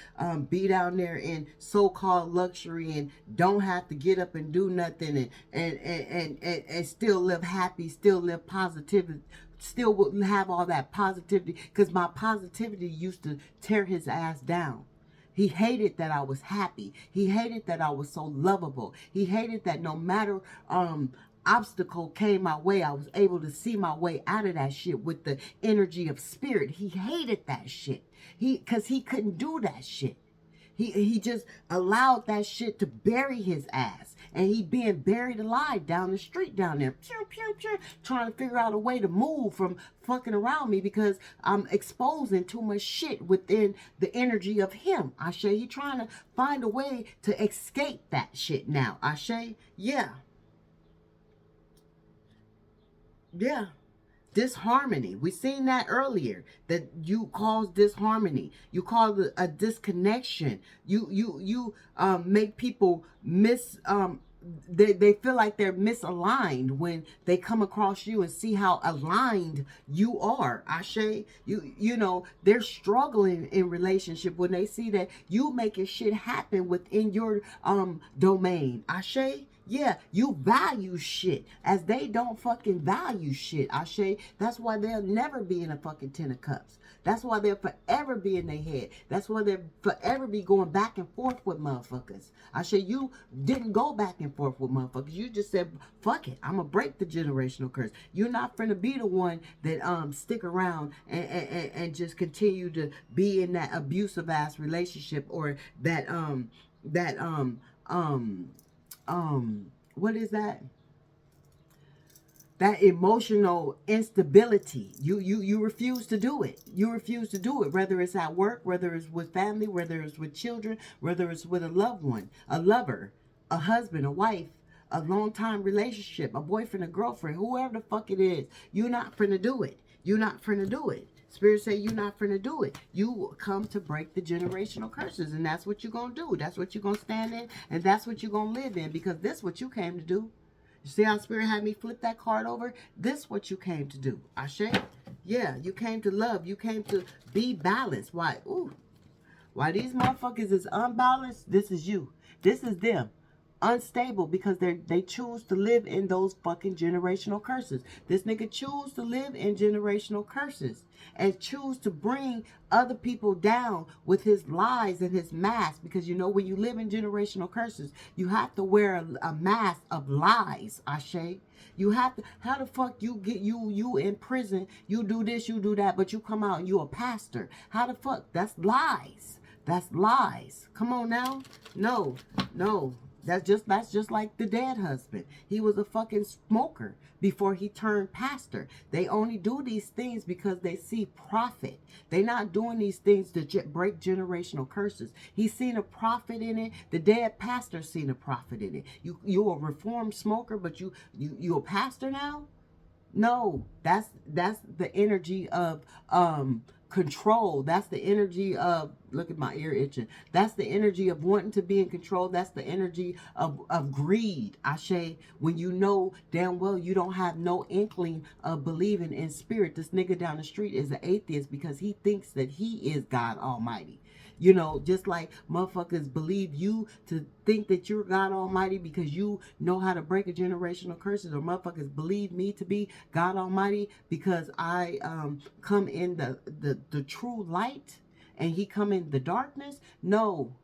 [SPEAKER 1] be down there in so-called luxury and don't have to get up and do nothing and still live happy, still live positive, still will have all that positivity? Because my positivity used to tear his ass down. He hated that I was happy. He hated that I was so lovable. He hated that no matter obstacle came my way, I was able to see my way out of that shit with the energy of spirit. He hated that shit. Because he couldn't do that shit. He just allowed that shit to bury his ass. And he being buried alive down the street down there. Pew, pew, pew, trying to figure out a way to move from fucking around me because I'm exposing too much shit within the energy of him. Ashe, he trying to find a way to escape that shit now. Ashe, yeah. Yeah. Disharmony. We seen that earlier, that you cause disharmony. You cause a disconnection. You make people they feel like they're misaligned when they come across you and see how aligned you are. Ashe, you know, they're struggling in relationship when they see that you making shit happen within your domain. Ashe. Yeah, you value shit as they don't fucking value shit. Ashe, that's why they'll never be in a fucking 10 of cups. That's why they'll forever be in their head. That's why they'll forever be going back and forth with motherfuckers. Ashe, you didn't go back and forth with motherfuckers. You just said, fuck it, I'm gonna break the generational curse. You're not finna be the one that stick around and just continue to be in that abusive ass relationship, or that what is that? That emotional instability. You refuse to do it. You refuse to do it, whether it's at work, whether it's with family, whether it's with children, whether it's with a loved one, a lover, a husband, a wife, a long-time relationship, a boyfriend, a girlfriend, whoever the fuck it is. You're not finna do it. You're not finna do it. Spirit say you're not finna do it. You come to break the generational curses, and that's what you're gonna do. That's what you're gonna stand in, and that's what you're gonna live in, because this is what you came to do. You see how Spirit had me flip that card over? This is what you came to do. Ashe? Yeah, you came to love. You came to be balanced. Why? Ooh. Why these motherfuckers is unbalanced? This is you. This is them. Unstable because they choose to live in those fucking generational curses. This nigga choose to live in generational curses and choose to bring other people down with his lies and his mask, because you know when you live in generational curses, you have to wear a mask of lies. Ashe. You have to. How the fuck you get you in prison? You do this, you do that, but you come out and you a pastor. How the fuck? That's lies. That's lies. Come on now. No. That's just like the dead husband. He was a fucking smoker before he turned pastor. They only do these things because they see profit. They're not doing these things to break generational curses. He's seen a profit in it. The dead pastor seen a profit in it. You a reformed smoker, but you a pastor now? No, that's the energy of control. That's the energy of, look at my ear itching. That's the energy of wanting to be in control. That's the energy of greed. Ashe, when you know damn well you don't have no inkling of believing in spirit. This nigga down the street is an atheist because he thinks that he is God Almighty. You know, just like motherfuckers believe you to think that you're God Almighty because you know how to break a generational curses, or motherfuckers believe me to be God Almighty because I come in the true light and he come in the darkness. No,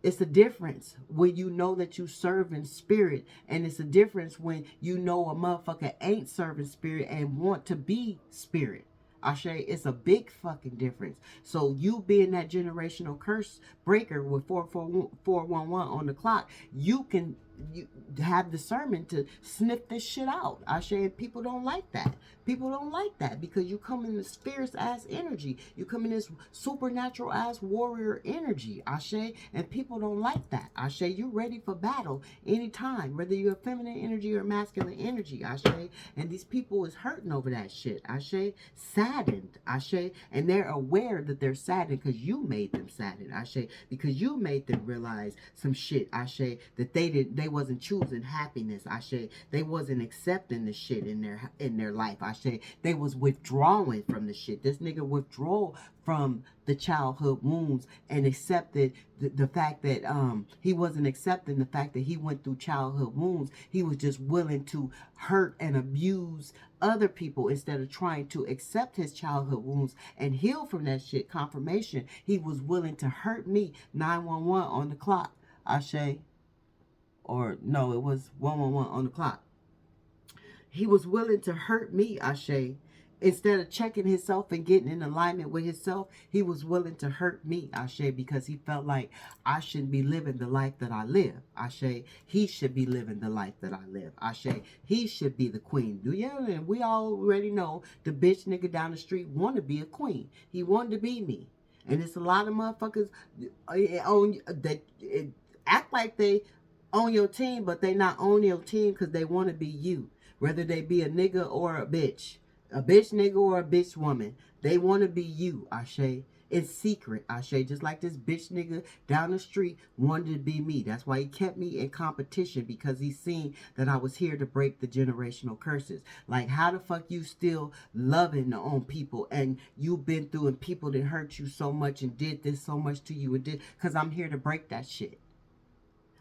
[SPEAKER 1] it's a difference when you know that you serve in spirit, and it's a difference when you know a motherfucker ain't serving spirit and want to be spirit. Ashe, it's a big fucking difference. So you being that generational curse breaker with 411 on the clock, you can you have discernment to sniff this shit out. Ashe, people don't like that. People don't like that because you come in this fierce ass energy. You come in this supernatural ass warrior energy. Ashe, and people don't like that. Ashe, you ready for battle anytime, whether you're feminine energy or masculine energy. Ashe, and these people is hurting over that shit. Ashe, saddened. Ashe, and they're aware that they're saddened because you made them saddened. Ashe, because you made them realize some shit. Ashe, that they wasn't choosing happiness. Ashe, they wasn't accepting the shit in their life. Ashe, they was withdrawing from the shit. This nigga withdrew from the childhood wounds and accepted the fact that he wasn't accepting the fact that he went through childhood wounds. He was just willing to hurt and abuse other people instead of trying to accept his childhood wounds and heal from that shit. Confirmation, he was willing to hurt me. 911 on the clock. Ashe. Or no, it was 111 on the clock. He was willing to hurt me, Ashe. Instead of checking himself and getting in alignment with himself, he was willing to hurt me, Ashe, because he felt like I shouldn't be living the life that I live. Ashe, he should be living the life that I live. Ashe, he should be the queen. Yeah, and we already know the bitch nigga down the street want to be a queen. He wanted to be me. And it's a lot of motherfuckers on that act like they on your team, but they not on your team because they want to be you. Whether they be a nigga or a bitch nigga or a bitch woman, they want to be you, Ashe. It's secret, Ashe. Just like this bitch nigga down the street wanted to be me. That's why he kept me in competition, because he seen that I was here to break the generational curses. Like, how the fuck you still loving on people and you've been through and people that hurt you so much and did this so much to you and did, because I'm here to break that shit.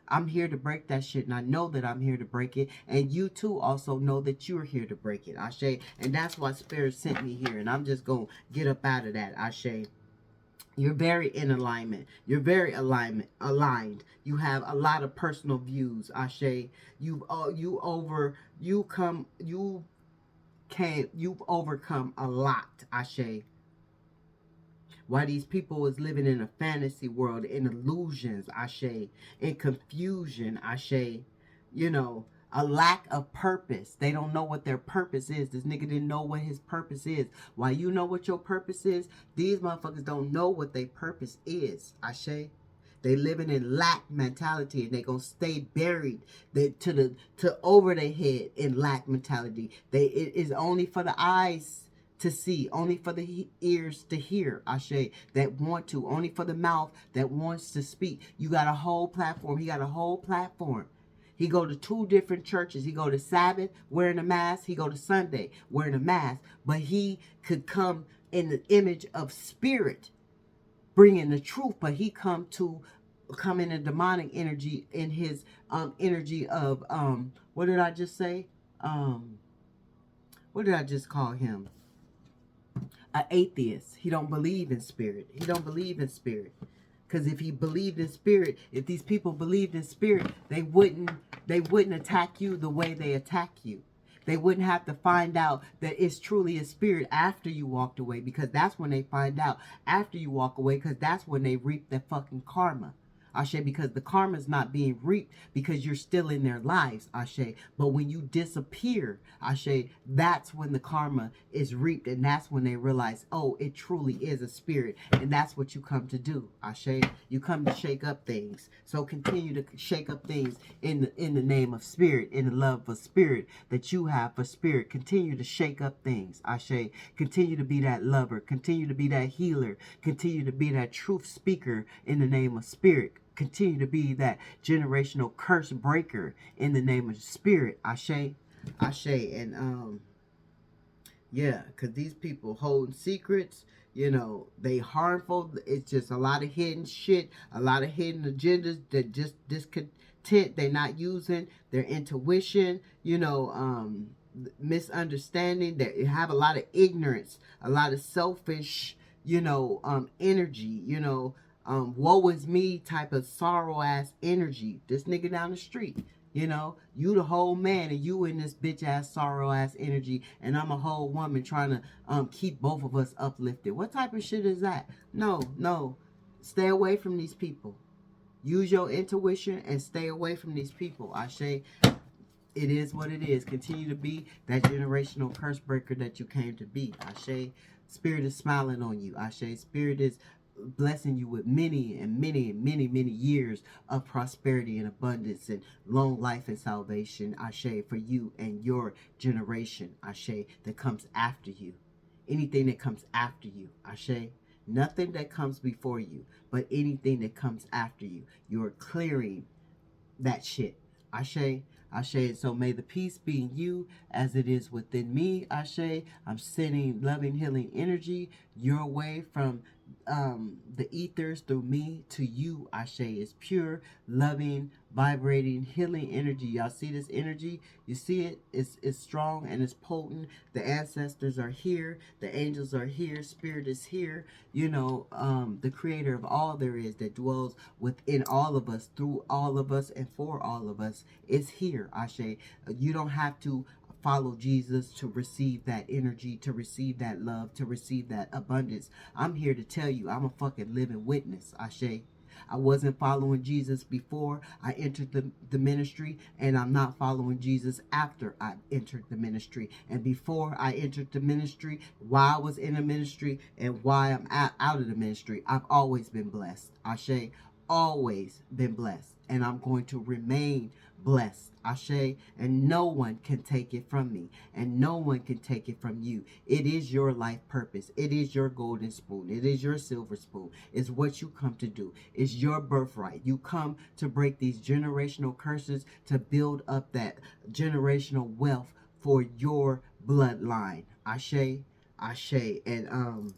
[SPEAKER 1] I'm here to break that shit, and I know that I'm here to break it, and you too also know that you're here to break it, Ashe. And that's why Spirit sent me here, and I'm just gonna get up out of that, Ashe. You're very in alignment. You're very aligned. You have a lot of personal views, Ashe. You've overcome a lot, Ashe. Why these people is living in a fantasy world, in illusions, Ashe, in confusion, Ashe, you know, a lack of purpose. They don't know what their purpose is. This nigga didn't know what his purpose is. Why you know what your purpose is? These motherfuckers don't know what their purpose is, Ashe. They living in lack mentality, and they gonna stay buried to over their head in lack mentality. It is only for the eyes to see, only for the ears to hear, Ashe, that want to, only for the mouth that wants to speak. You got a whole platform. He got a whole platform. He go to 2 different churches. He go to Sabbath wearing a mask. He go to Sunday wearing a mask. But he could come in the image of spirit, bringing the truth. But he come in a demonic energy, in his energy of what did I just say? What did I just call him? An atheist. He don't believe in spirit. He don't believe in spirit. Because if he believed in spirit, if these people believed in spirit, they wouldn't attack you the way they attack you. They wouldn't have to find out that it's truly a spirit after you walked away, because that's when they find out after you walk away, because that's when they reap their fucking karma. Ashe, because the karma is not being reaped because you're still in their lives, Ashe. But when you disappear, Ashe, that's when the karma is reaped, and that's when they realize, oh, it truly is a spirit, and that's what you come to do, Ashe. You come to shake up things. So continue to shake up things in the name of spirit, in the love for spirit that you have for spirit. Continue to shake up things, Ashe. Continue to be that lover. Continue to be that healer. Continue to be that truth speaker in the name of spirit. Continue to be that generational curse breaker in the name of spirit, Ashe. Ashe. And yeah, because these people hold secrets, they harmful. It's just a lot of hidden shit, a lot of hidden agendas that just discontent. They're not using their intuition, misunderstanding. They have a lot of ignorance, a lot of selfish, energy, woe is me type of sorrow ass energy. This nigga down the street. You the whole man and you in this bitch ass sorrow ass energy, and I'm a whole woman trying to keep both of us uplifted. What type of shit is that? No, no. Stay away from these people. Use your intuition and stay away from these people. Ashe, it is what it is. Continue to be that generational curse breaker that you came to be. Ashe, spirit is smiling on you. Ashe, spirit is blessing you with many and many and many, many years of prosperity and abundance and long life and salvation. Ashe, for you and your generation. Ashe, that comes after you. Anything that comes after you. Ashe. Nothing that comes before you, but anything that comes after you. You're clearing that shit. Ashe. Ashe. So may the peace be in you as it is within me. Ashe. I'm sending loving, healing energy your way from the ethers through me to you. Ashe is pure, loving, vibrating, healing energy. Y'all see this energy? You see it? It's strong and it's potent. The ancestors are here. The angels are here. Spirit is here. The creator of all there is that dwells within all of us, through all of us, and for all of us is here. Ashe. You don't have to follow Jesus to receive that energy, to receive that love, to receive that abundance. I'm here to tell you, I'm a fucking living witness. Ashe. I wasn't following Jesus before I entered the ministry, and I'm not following Jesus after I entered the ministry. And before I entered the ministry, while I was in the ministry, and why I'm out of the ministry, I've always been blessed. Ashe, always been blessed. And I'm going to remain blessed. Ashe, and no one can take it from me, and no one can take it from you. It is your life purpose. It is your golden spoon. It is your silver spoon. It's what you come to do. It's your birthright. You come to break these generational curses, to build up that generational wealth for your bloodline. Ashe, Ashe. And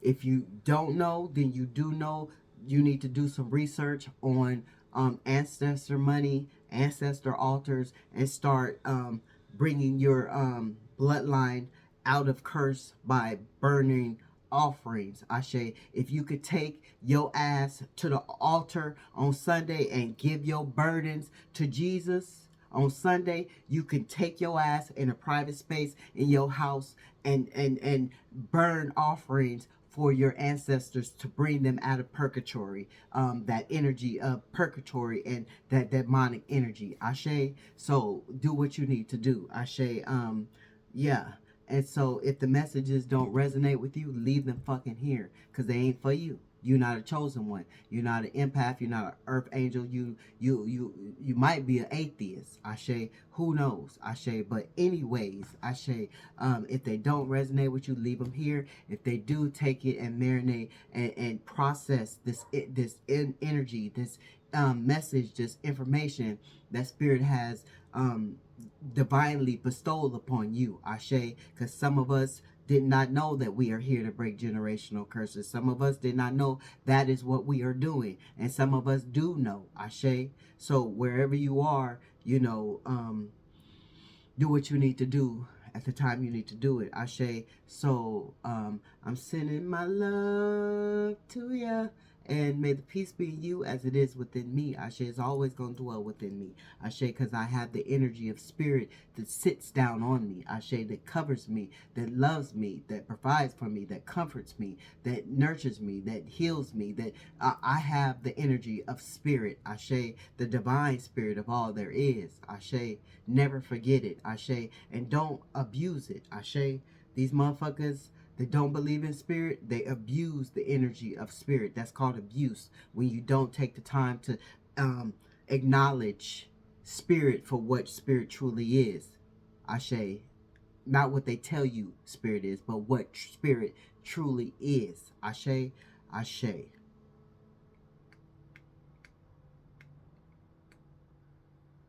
[SPEAKER 1] if you don't know, then you do know. You need to do some research on ancestor money, ancestor altars, and start bringing your bloodline out of curse by burning offerings. Ashe, if you could take your ass to the altar on Sunday and give your burdens to Jesus on Sunday, you can take your ass in a private space in your house and burn offerings for your ancestors to bring them out of purgatory, that energy of purgatory and that demonic energy. Ashe. So do what you need to do. Ashe. Yeah. And so if the messages don't resonate with you, leave them fucking here, because they ain't for you. You're not a chosen one. You're not an empath. You're not an earth angel. You might be an atheist. Ashe. Who knows? Ashe. But anyways, Ashe. If they don't resonate with you, leave them here. If they do, take it and marinate and process this energy, this message, this information that spirit has divinely bestowed upon you. Ashe. Because some of us did not know that we are here to break generational curses. Some of us did not know that is what we are doing. And some of us do know. Ashe. So wherever you are, do what you need to do at the time you need to do it. Ashe. So I'm sending my love to ya. And may the peace be in you as it is within me. Ashe is always going to dwell within me. Ashe, because I have the energy of spirit that sits down on me. Ashe, that covers me, that loves me, that provides for me, that comforts me, that nurtures me, that heals me, that I have the energy of spirit. Ashe, the divine spirit of all there is. Ashe, never forget it. Ashe, and don't abuse it. Ashe, these motherfuckers that don't believe in spirit, they abuse the energy of spirit. That's called abuse, when you don't take the time to acknowledge spirit for what spirit truly is. Ashe, not what they tell you spirit is, but what spirit truly is. Ashe, Ashe.